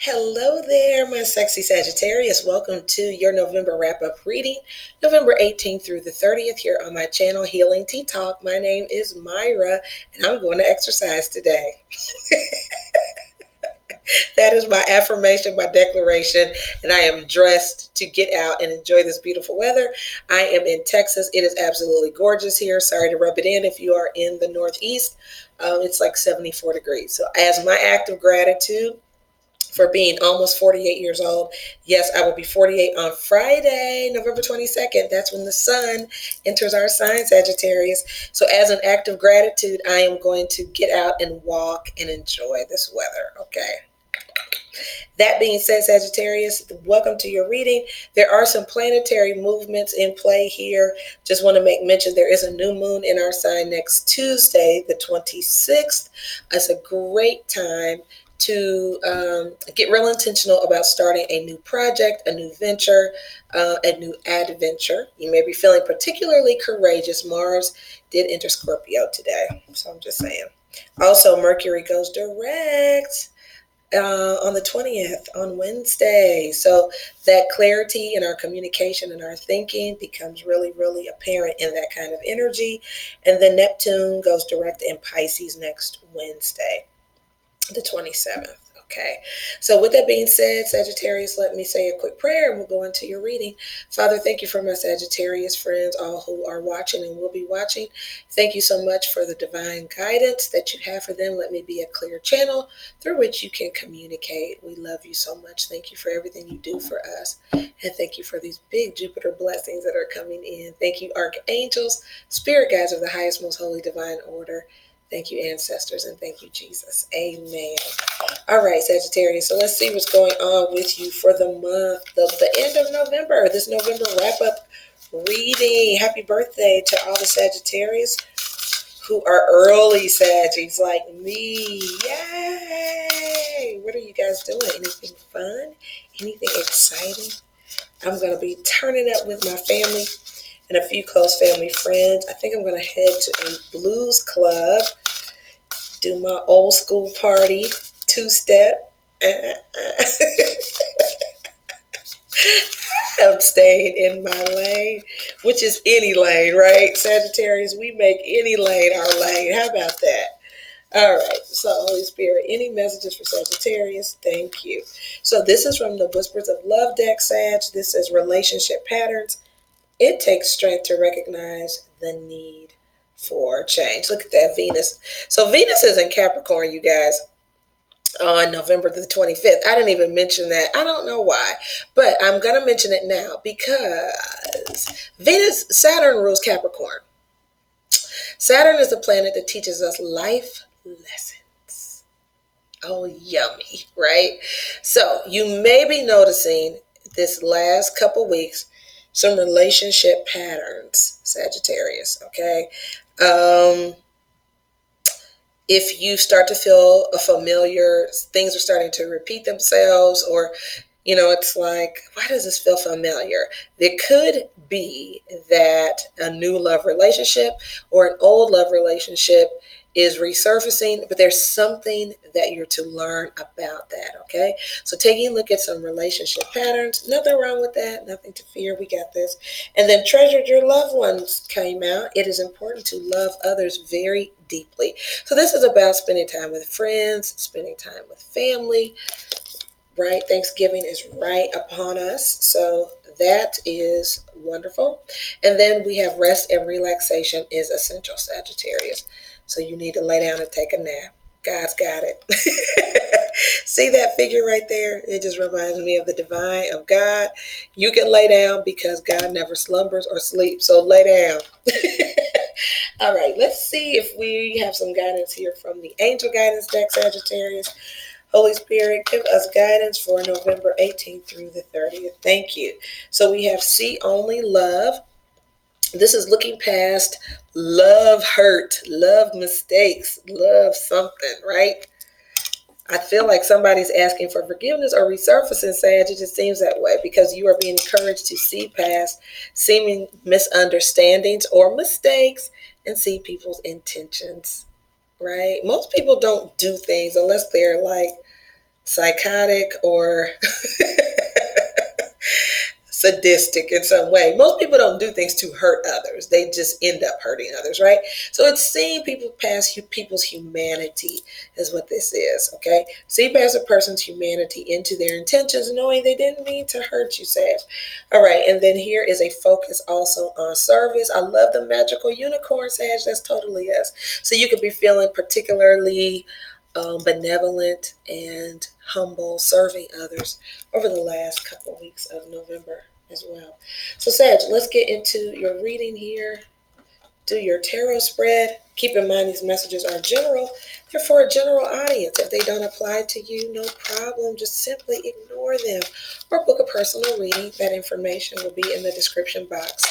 Hello there, my sexy Sagittarius. Welcome to your November wrap-up reading, November 18th through the 30th here on my channel, Healing Tea Talk. My name is Myra, and I'm going to exercise today. That is my affirmation, my declaration, and I am dressed to get out and enjoy this beautiful weather. I am in Texas. It is absolutely gorgeous here. Sorry to rub it in if you are in the Northeast. It's like 74 degrees. So as my act of gratitude for being almost 48 years old. Yes, I will be 48 on Friday, November 22nd. That's when the sun enters our sign, Sagittarius. So as an act of gratitude, I am going to get out and walk and enjoy this weather, okay? That being said, Sagittarius, welcome to your reading. There are some planetary movements in play here. Just want to make mention there is a new moon in our sign next Tuesday, the 26th. It's a great time to get real intentional about starting a new project, a new venture, a new adventure. You may be feeling particularly courageous. Mars did enter Scorpio today, so I'm just saying. Also, Mercury goes direct on the 20th, on Wednesday. So that clarity in our communication and our thinking becomes really, really apparent in that kind of energy. And then Neptune goes direct in Pisces next Wednesday, the 27th. Okay, so with that being said, Sagittarius, let me say a quick prayer and we'll go into your reading. Father, thank you for my Sagittarius friends, all who are watching and will be watching. Thank you so much for the divine guidance that you have for them. Let me be a clear channel through which you can communicate. We love you so much. Thank you for everything you do for us. And thank you for these big Jupiter blessings that are coming in. Thank you, archangels, spirit guides of the highest, most holy divine order. Thank you, ancestors, and thank you, Jesus. Amen. All right, Sagittarius. So let's see what's going on with you for the month of the end of November. This November wrap-up reading. Happy birthday to all the Sagittarius who are early Saggies like me. Yay! What are you guys doing? Anything fun? Anything exciting? I'm going to be turning up with my family and a few close family friends. I think I'm going to head to a blues club, do my old school party, two-step. I'm staying in my lane, which is any lane, right? Sagittarius, we make any lane our lane. How about that? All right, so Holy Spirit, any messages for Sagittarius? Thank you. So this is from the Whispers of Love deck, Sag. This is relationship patterns. It takes strength to recognize the need for change. Look at that, Venus. So Venus is in Capricorn, you guys, on November the 25th. I didn't even mention that. I don't know why, but I'm going to mention it now because Saturn rules Capricorn. Saturn is the planet that teaches us life lessons. Oh, yummy, right? So you may be noticing this last couple weeks some relationship patterns, Sagittarius, okay? If you start to feel a familiar, things are starting to repeat themselves, or, it's like, why does this feel familiar? It could be that a new love relationship or an old love relationship is resurfacing, but there's something that you're to learn about that, okay? So taking a look at some relationship patterns, nothing wrong with that, nothing to fear, we got this. And then treasured your loved ones came out. It is important to love others very deeply. So this is about spending time with friends, spending time with family, right? Thanksgiving is right upon us, so that is wonderful. And then we have rest and relaxation is essential, Sagittarius. So you need to lay down and take a nap. God's got it. See that figure right there? It just reminds me of the divine of God. You can lay down because God never slumbers or sleeps. So lay down. All right, let's see if we have some guidance here from the angel guidance deck, Sagittarius. Holy Spirit, give us guidance for November 18th through the 30th. Thank you. So we have See Only Love. This is looking past love hurt, love mistakes, love something, right? I feel like somebody's asking for forgiveness or resurfacing, Sag. It just seems that way because you are being encouraged to see past seeming misunderstandings or mistakes and see people's intentions, right? Most people don't do things unless they're like psychotic or sadistic in some way. Most people don't do things to hurt others. They just end up hurting others, right? So it's seeing people past people's humanity is what this is, okay? See past a person's humanity into their intentions, knowing they didn't mean to hurt you, Sag. All right, and then here is a focus also on service. I love the magical unicorn, Sag. That's totally us. So you could be feeling particularly benevolent and humble, serving others over the last couple of weeks of November as well. So, Sag, let's get into your reading here. Do your tarot spread. Keep in mind these messages are general. They're for a general audience. If they don't apply to you, no problem. Just simply ignore them or book a personal reading. That information will be in the description box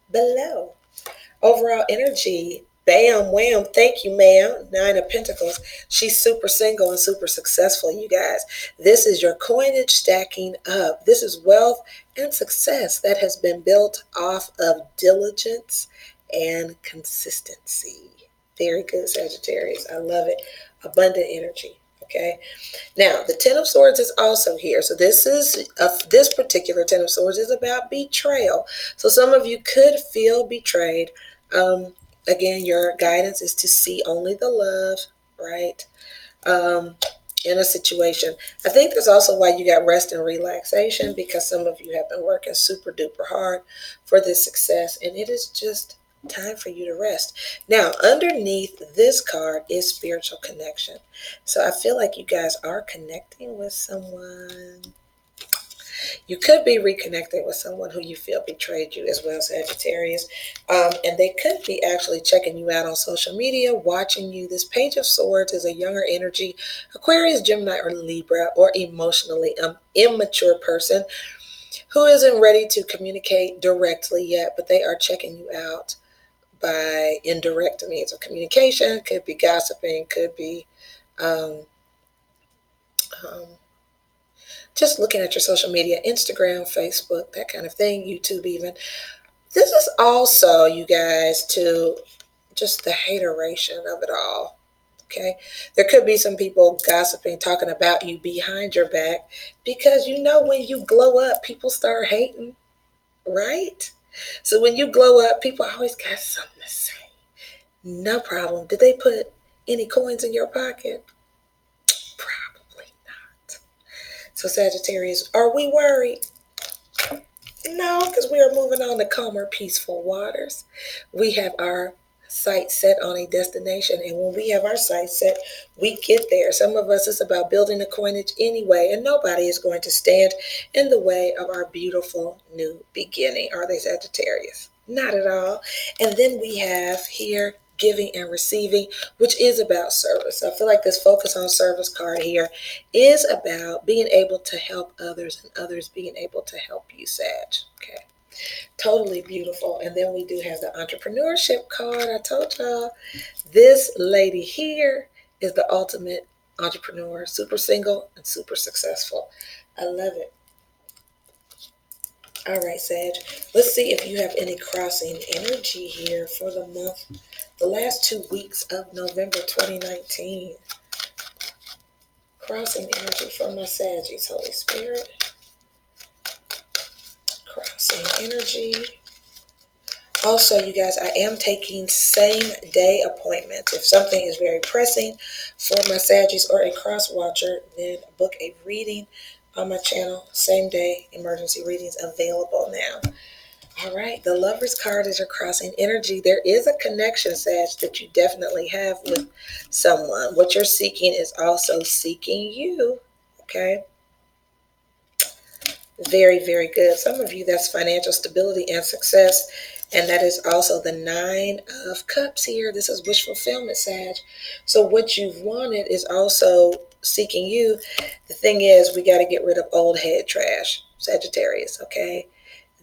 below. Overall energy, bam, wham, thank you, ma'am. Nine of Pentacles. She's super single and super successful, you guys. This is your coinage stacking up. This is wealth and success that has been built off of diligence and consistency. Very good, Sagittarius. I love it. Abundant energy. Okay. Now, the Ten of Swords is also here. So this particular Ten of Swords is about betrayal. So some of you could feel betrayed. Again, your guidance is to see only the love, right? In a situation. I think that's also why you got rest and relaxation, because some of you have been working super duper hard for this success, and it is just time for you to rest. Now, underneath this card is spiritual connection. So I feel like you guys are connecting with someone. You could be reconnecting with someone who you feel betrayed you as well, Sagittarius. And they could be actually checking you out on social media, watching you. This Page of Swords is a younger energy, Aquarius, Gemini, or Libra, or emotionally immature person who isn't ready to communicate directly yet, but they are checking you out by indirect means of communication. Could be gossiping, could be just looking at your social media, Instagram, Facebook, that kind of thing, YouTube even. This is also, you guys, to just the hateration of it all. Okay, there could be some people gossiping, talking about you behind your back, because you know when you glow up, people start hating, right? So when you glow up, people always got something to say. No problem. Did they put any coins in your pocket? Probably not. So Sagittarius, are we worried? No, because we are moving on to calmer, peaceful waters. We have our sight set on a destination, and when we have our sight set, we get there. Some of us, it's about building a coinage anyway, and nobody is going to stand in the way of our beautiful new beginning. Are they, Sagittarius? Not at all. And then we have here giving and receiving, which is about service. So I feel like this focus on service card here is about being able to help others and others being able to help you, Sag. Okay. Totally beautiful. And then we do have the entrepreneurship card. I told y'all this lady here is the ultimate entrepreneur, super single and super successful. I love it. All right, Sag. Let's see if you have any crossing energy here for the month, the last 2 weeks of November 2019. Crossing energy for my Saggies, Holy Spirit. Crossing energy. Also, you guys, I am taking same day appointments. If something is very pressing for my Saggies or a cross watcher, then book a reading on my channel. Same day emergency readings available now. All right, the Lover's card is your crossing energy. There is a connection, Sag, that you definitely have with someone. What you're seeking is also seeking you. Okay. Very, very good. Some of you, that's financial stability and success. And that is also the Nine of Cups here. This is wish fulfillment, Sag. So what you've wanted is also seeking you. The thing is, we got to get rid of old head trash, Sagittarius, okay?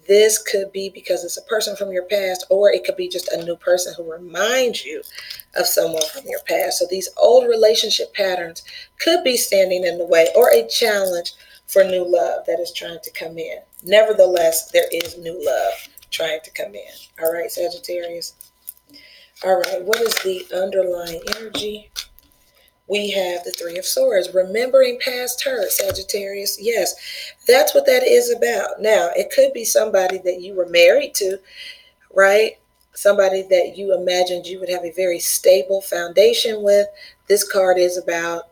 This could be because it's a person from your past, or it could be just a new person who reminds you of someone from your past. So these old relationship patterns could be standing in the way, or a challenge for new love that is trying to come in. Nevertheless, there is new love trying to come in. All right, Sagittarius. All right, what is the underlying energy we have the Three of Swords, remembering past hurt, Sagittarius. Yes, that's what that is about. Now, it could be somebody that you were married to, right? Somebody that you imagined you would have a very stable foundation with. This card is about,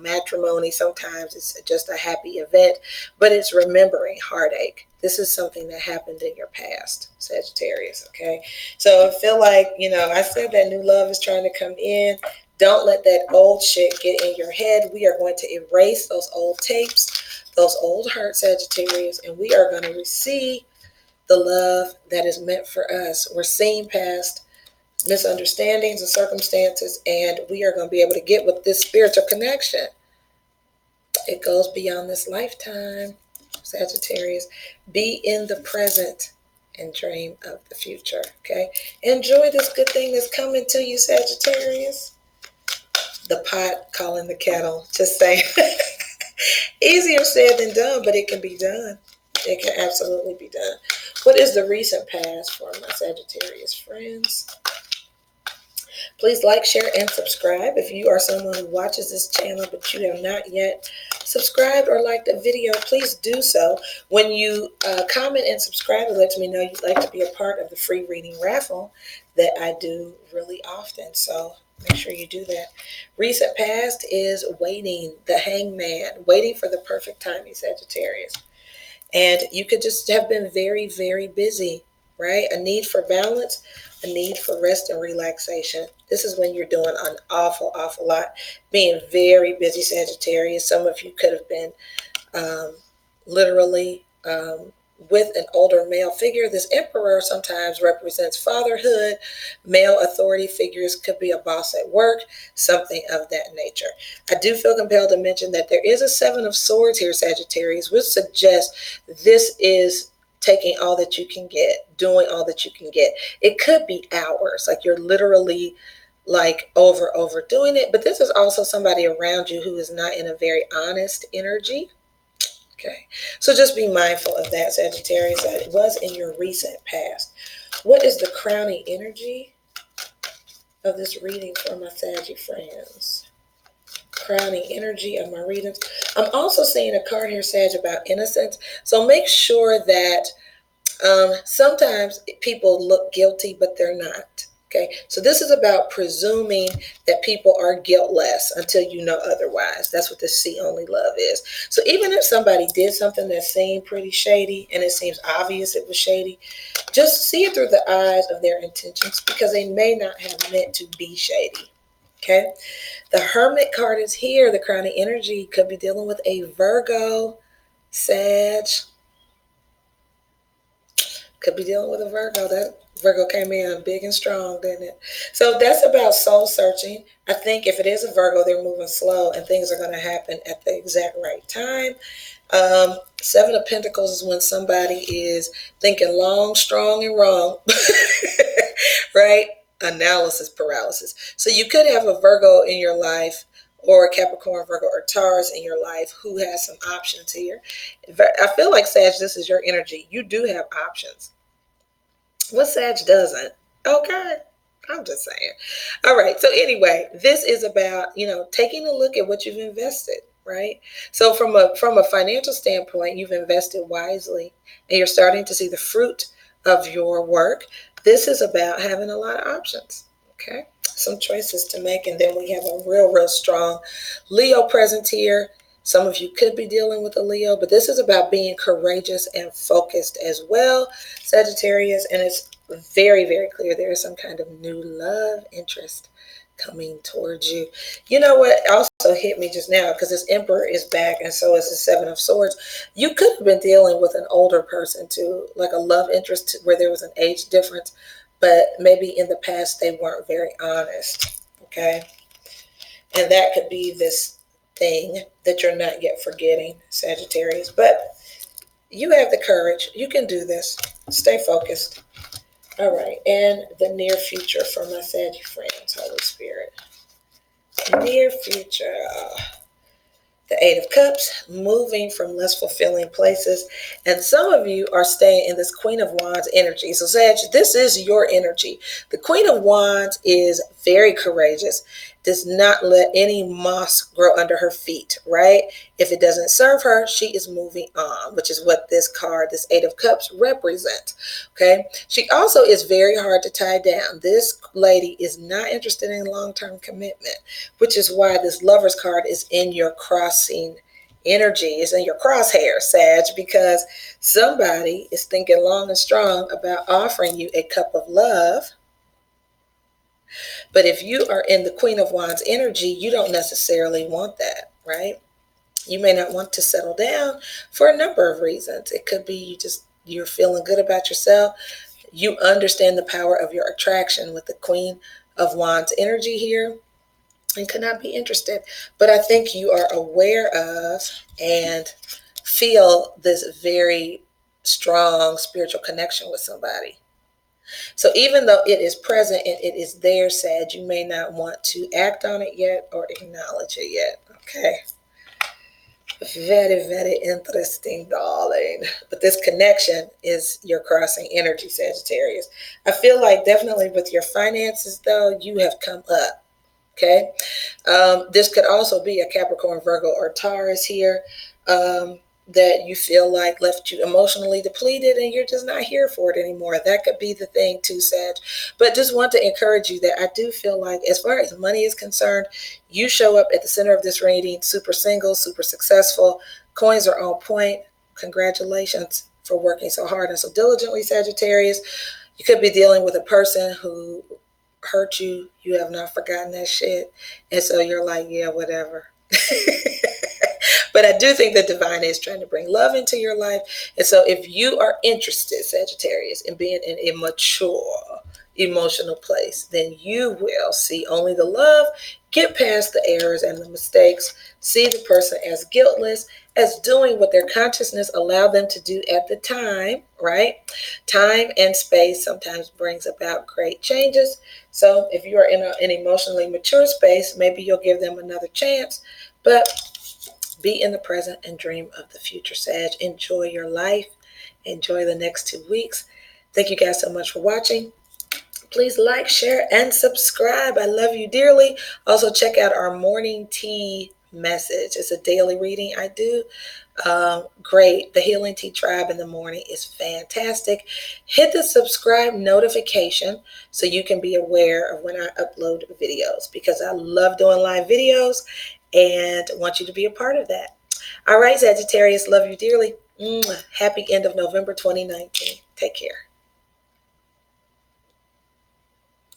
matrimony. Sometimes it's just a happy event, but it's remembering heartache. This is something that happened in your past, Sagittarius, okay? So I feel like, I said that new love is trying to come in. Don't let that old shit get in your head. We are going to erase those old tapes, those old hurt, Sagittarius, and we are going to receive the love that is meant for us. We're seeing past misunderstandings and circumstances, and we are going to be able to get with this spiritual connection. It goes beyond this lifetime, Sagittarius. Be in the present and dream of the future, okay? Enjoy this good thing that's coming to you, Sagittarius. The pot calling the kettle, just saying. Easier said than done, but it can be done. It can absolutely be done. What is the recent past for my Sagittarius friends? Please like, share, and subscribe. If you are someone who watches this channel but you have not yet subscribed or liked a video, please do so. When you comment and subscribe, it lets me know you'd like to be a part of the free reading raffle that I do really often. So make sure you do that. Recent past is waiting, the hangman, waiting for the perfect timing, Sagittarius. And you could just have been very, very busy, right? A need for balance, a need for rest and relaxation. This is when you're doing an awful, awful lot. Being very busy, Sagittarius. Some of you could have been literally with an older male figure. This emperor sometimes represents fatherhood. Male authority figures could be a boss at work, something of that nature. I do feel compelled to mention that there is a Seven of Swords here, Sagittarius, which suggests this is taking all that you can get, doing all that you can get. It could be hours, like you're literally like overdoing it, but this is also somebody around you who is not in a very honest energy. Okay, so just be mindful of that, Sagittarius. That was in your recent past. What is the crowning energy of this reading for my Saggy friends? Crowning energy of my readings. I'm also seeing a card here, Sag, about innocence. So make sure that sometimes people look guilty, but they're not. Okay, so this is about presuming that people are guiltless until you know otherwise. That's what the see only love is. So even if somebody did something that seemed pretty shady and it seems obvious it was shady, just see it through the eyes of their intentions, because they may not have meant to be shady. Okay, the Hermit card is here. The crowning energy could be dealing with a Virgo, Sag. Could be dealing with a Virgo. That Virgo came in big and strong, didn't it? So that's about soul searching. I think if it is a Virgo, they're moving slow and things are going to happen at the exact right time. Seven of Pentacles is when somebody is thinking long, strong, and wrong, right? Analysis paralysis. So you could have a Virgo in your life, or a Capricorn, Virgo, or Taurus in your life who has some options here. I feel like, Sag, this is your energy. You do have options. What Sag doesn't? Okay, I'm just saying. All right, so anyway, this is about, taking a look at what you've invested, right? So from a financial standpoint, you've invested wisely and you're starting to see the fruit of your work. This is about having a lot of options, okay? Some choices to make, and then we have a real strong Leo present here. Some of you could be dealing with a Leo, but this is about being courageous and focused as well, Sagittarius, and it's very, very clear there is some kind of new love interest coming towards you. You know what also hit me just now, because this Emperor is back and so is the Seven of Swords. You could have been dealing with an older person too, like a love interest where there was an age difference, but maybe in the past they weren't very honest, okay? And that could be this thing that you're not yet forgetting, Sagittarius. But you have the courage. You can do this. Stay focused. All right. And the near future for my Saggy friends, Holy Spirit. Near future. The Eight of Cups, moving from less fulfilling places. And some of you are staying in this Queen of Wands energy. So Sag, this is your energy. The Queen of Wands is very courageous. does not let any moss grow under her feet, right? If it doesn't serve her, she is moving on, which is what this card, this Eight of Cups, represents. Okay. She also is very hard to tie down. This lady is not interested in long-term commitment, which is why this Lover's card is in your crossing energy, is in your crosshair, Sag, because somebody is thinking long and strong about offering you a cup of love. But if you are in the Queen of Wands energy, you don't necessarily want that, right? You may not want to settle down for a number of reasons. It could be you're feeling good about yourself. You understand the power of your attraction with the Queen of Wands energy here and could not be interested. But I think you are aware of and feel this very strong spiritual connection with somebody. So even though it is present and it is there, Sag, you may not want to act on it yet or acknowledge it yet. Okay. Very, very interesting, darling. But this connection is your crossing energy, Sagittarius. I feel like definitely with your finances, though, you have come up. Okay. This could also be a Capricorn, Virgo, or Taurus here. That you feel like left you emotionally depleted and you're just not here for it anymore. That could be the thing too, Sag. But just want to encourage you that I do feel like as far as money is concerned, you show up at the center of this reading, super single, super successful. Coins are on point. Congratulations for working so hard and so diligently, Sagittarius. You could be dealing with a person who hurt you. You have not forgotten that shit. And so you're like, yeah, whatever. But I do think that divine is trying to bring love into your life. And so if you are interested, Sagittarius, in being in a mature emotional place, then you will see only the love, get past the errors and the mistakes, see the person as guiltless, as doing what their consciousness allowed them to do at the time, right? Time and space sometimes brings about great changes. So if you are in an emotionally mature space, maybe you'll give them another chance. But be in the present and dream of the future, Sag. Enjoy your life. Enjoy the next 2 weeks. Thank you guys so much for watching. Please like, share, and subscribe. I love you dearly. Also, check out our morning tea message. It's a daily reading I do. Great. The Healing Tea Tribe in the morning is fantastic. Hit the subscribe notification so you can be aware of when I upload videos, because I love doing live videos and want you to be a part of that. All right, Sagittarius, love you dearly. Happy end of November 2019. Take care.